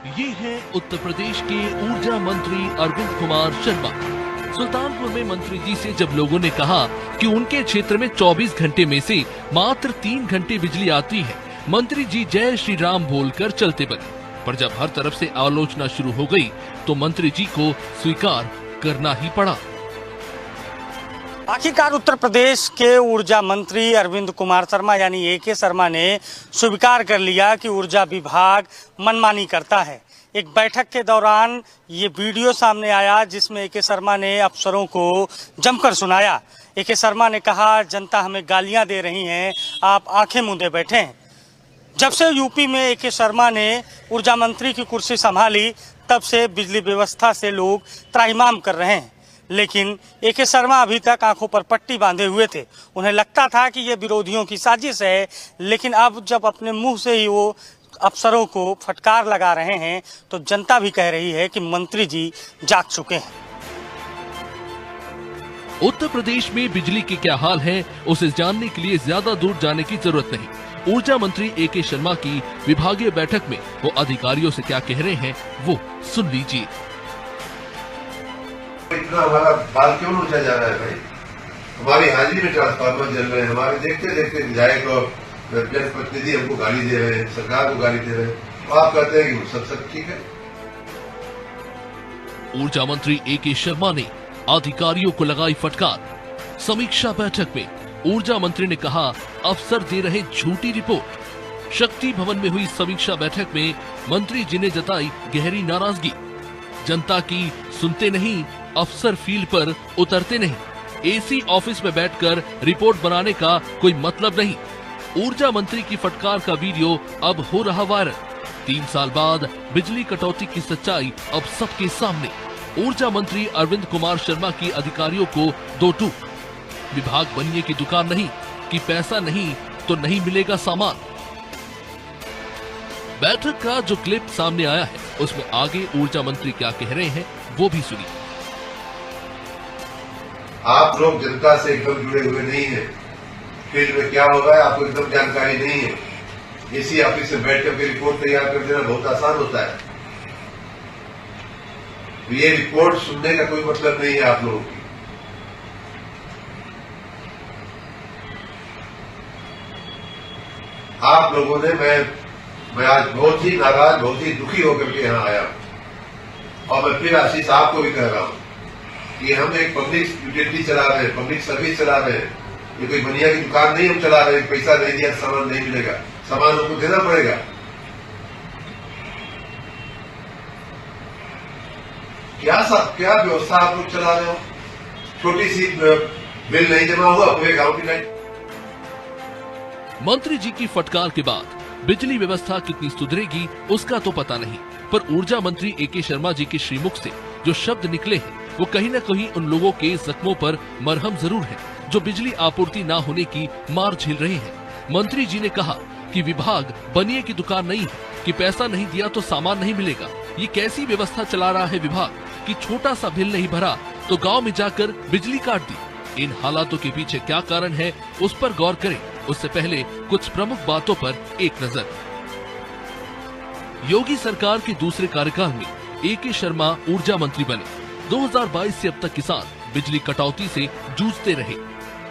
ये है उत्तर प्रदेश के ऊर्जा मंत्री अरविंद कुमार शर्मा। सुल्तानपुर में मंत्री जी से जब लोगों ने कहा कि उनके क्षेत्र में 24 घंटे में से मात्र 3 घंटे बिजली आती है, मंत्री जी जय श्री राम बोलकर चलते बने। पर जब हर तरफ से आलोचना शुरू हो गई तो मंत्री जी को स्वीकार करना ही पड़ा। आखिरकार उत्तर प्रदेश के ऊर्जा मंत्री अरविंद कुमार शर्मा यानी ए.के. शर्मा ने स्वीकार कर लिया कि ऊर्जा विभाग मनमानी करता है। एक बैठक के दौरान ये वीडियो सामने आया जिसमें ए.के. शर्मा ने अफसरों को जमकर सुनाया। ए.के. शर्मा ने कहा, जनता हमें गालियां दे रही हैं, आप आंखें मूंदे बैठे हैं। जब से यूपी में ए.के. शर्मा ने ऊर्जा मंत्री की कुर्सी संभाली तब से बिजली व्यवस्था से लोग त्राहिमाम कर रहे हैं, लेकिन ए.के. शर्मा अभी तक आंखों पर पट्टी बांधे हुए थे। उन्हें लगता था कि ये विरोधियों की साजिश है, लेकिन अब जब अपने मुंह से ही वो अफसरों को फटकार लगा रहे हैं तो जनता भी कह रही है कि मंत्री जी जाग चुके हैं। उत्तर प्रदेश में बिजली के क्या हाल है, उसे जानने के लिए ज्यादा दूर जाने की जरूरत नहीं। ऊर्जा मंत्री ए.के. शर्मा की विभागीय बैठक में वो अधिकारियों से क्या कह रहे हैं वो सुन लीजिए। इतना हमारा बाल क्यों ऊंचा जा रहा है भाई? हमारी हाजिरी में ट्रांसफार्मर जल रहे हैं, हमारे देखते देखते विधायक और जनप्रतिनिधि हमको गाली दे रहे हैं, सरकार को गाली दे रहे हैं, तो आप कहते हैं कि सब ठीक है। ऊर्जा मंत्री ए.के. शर्मा ने अधिकारियों को लगाई फटकार। समीक्षा बैठक में ऊर्जा मंत्री ने कहा, अफसर दे रहे झूठी रिपोर्ट। शक्ति भवन में हुई समीक्षा बैठक में मंत्री जी ने जताई गहरी नाराजगी। जनता की सुनते नहीं, अफसर फील्ड पर उतरते नहीं, एसी ऑफिस में बैठकर रिपोर्ट बनाने का कोई मतलब नहीं। ऊर्जा मंत्री की फटकार का वीडियो अब हो रहा वायरल। 3 साल बाद बिजली कटौती की सच्चाई अब सबके सामने। ऊर्जा मंत्री अरविंद कुमार शर्मा की अधिकारियों को 2 टूक। विभाग बनने की दुकान नहीं कि पैसा नहीं तो नहीं मिलेगा सामान। बैठक का जो क्लिप सामने आया है उसमें आगे ऊर्जा मंत्री क्या कह रहे हैं वो भी सुनिए। आप लोग जनता से एकदम जुड़े हुए नहीं हैं, फील्ड में क्या हो रहा है आपको एकदम जानकारी नहीं है। इसी ऑफिस में बैठ करके रिपोर्ट तैयार कर देना बहुत आसान होता है। ये रिपोर्ट सुनने का कोई मतलब नहीं है आप लोगों की। आप लोगों ने मैं आज बहुत ही नाराज, बहुत ही दुखी होकर के यहाँ आया और मैं फिर आशीष आपको भी कह रहा हूँ कि हम एक पब्लिक यूटिलिटी चला रहे हैं, पब्लिक सर्विस चला रहे हैं। ये कोई बनिया की दुकान नहीं हम चला रहे हैं, पैसा नहीं दिया सामान नहीं मिलेगा, सामान हमको देना पड़ेगा। क्या व्यवस्था आप लोग चला रहे हो? छोटी सी बिल नहीं जमा हुआ पूरे गांव की लाइट। मंत्री जी की फटकार के बाद बिजली व्यवस्था कितनी सुधरेगी उसका तो पता नहीं, पर ऊर्जा मंत्री ए.के. शर्मा जी के श्रीमुख से जो शब्द निकले हैं वो कहीं न कहीं उन लोगों के जख्मों पर मरहम जरूर है जो बिजली आपूर्ति न होने की मार झेल रहे हैं। मंत्री जी ने कहा कि विभाग बनिए की दुकान नहीं है कि पैसा नहीं दिया तो सामान नहीं मिलेगा। ये कैसी व्यवस्था चला रहा है विभाग कि छोटा सा बिल नहीं भरा तो गाँव में जाकर बिजली काट दी। इन हालातों के पीछे क्या कारण है उस पर गौर करें। उससे पहले कुछ प्रमुख बातों पर एक नजर। योगी सरकार के दूसरे कार्यकाल में ए.के. शर्मा ऊर्जा मंत्री बने। 2022 से अब तक किसान बिजली कटौती से जूझते रहे।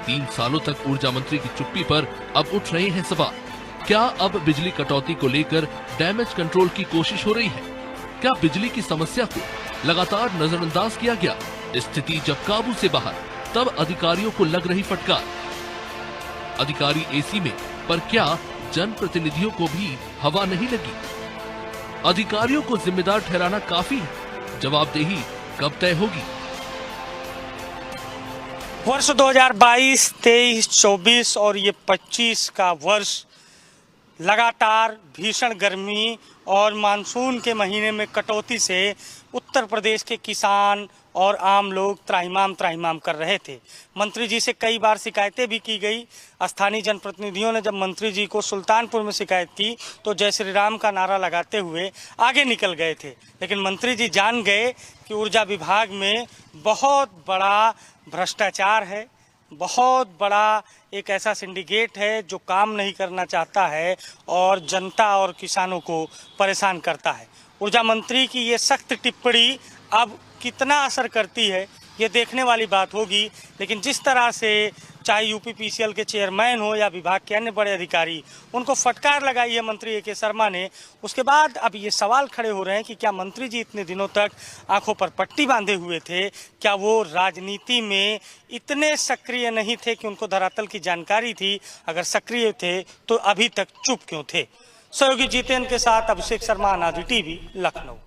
3 सालों तक ऊर्जा मंत्री की चुप्पी पर अब उठ रहे हैं सवाल। क्या अब बिजली कटौती को लेकर डैमेज कंट्रोल की कोशिश हो रही है? क्या बिजली की समस्या को लगातार नजरअंदाज किया गया? स्थिति जब काबू से बाहर तब अधिकारियों को लग रही फटकार। अधिकारी एसी में, पर क्या जनप्रतिनिधियों को भी हवा नहीं लगी? अधिकारियों को जिम्मेदार ठहराना काफी है, जवाबदेही कब तय होगी? वर्ष 2022, 23, 24 और ये 25 का वर्ष लगातार भीषण गर्मी और मानसून के महीने में कटौती से उत्तर प्रदेश के किसान और आम लोग त्राहिमाम कर रहे थे। मंत्री जी से कई बार शिकायतें भी की गई। स्थानीय जनप्रतिनिधियों ने जब मंत्री जी को सुल्तानपुर में शिकायत की तो जय श्री राम का नारा लगाते हुए आगे निकल गए थे, लेकिन मंत्री जी जान गए कि ऊर्जा विभाग में बहुत बड़ा भ्रष्टाचार है, बहुत बड़ा एक ऐसा सिंडिकेट है जो काम नहीं करना चाहता है और जनता और किसानों को परेशान करता है। ऊर्जा मंत्री की ये सख्त टिप्पणी अब कितना असर करती है ये देखने वाली बात होगी। लेकिन जिस तरह से चाहे यूपीपीसीएल के चेयरमैन हो या विभाग के अन्य बड़े अधिकारी, उनको फटकार लगाई है मंत्री ए के शर्मा ने, उसके बाद अब ये सवाल खड़े हो रहे हैं कि क्या मंत्री जी इतने दिनों तक आंखों पर पट्टी बांधे हुए थे? क्या वो राजनीति में इतने सक्रिय नहीं थे कि उनको धरातल की जानकारी थी? अगर सक्रिय थे तो अभी तक चुप क्यों थे? सहयोगी जितेंद्र के साथ अभिषेक शर्मा, अनादि टीवी, लखनऊ।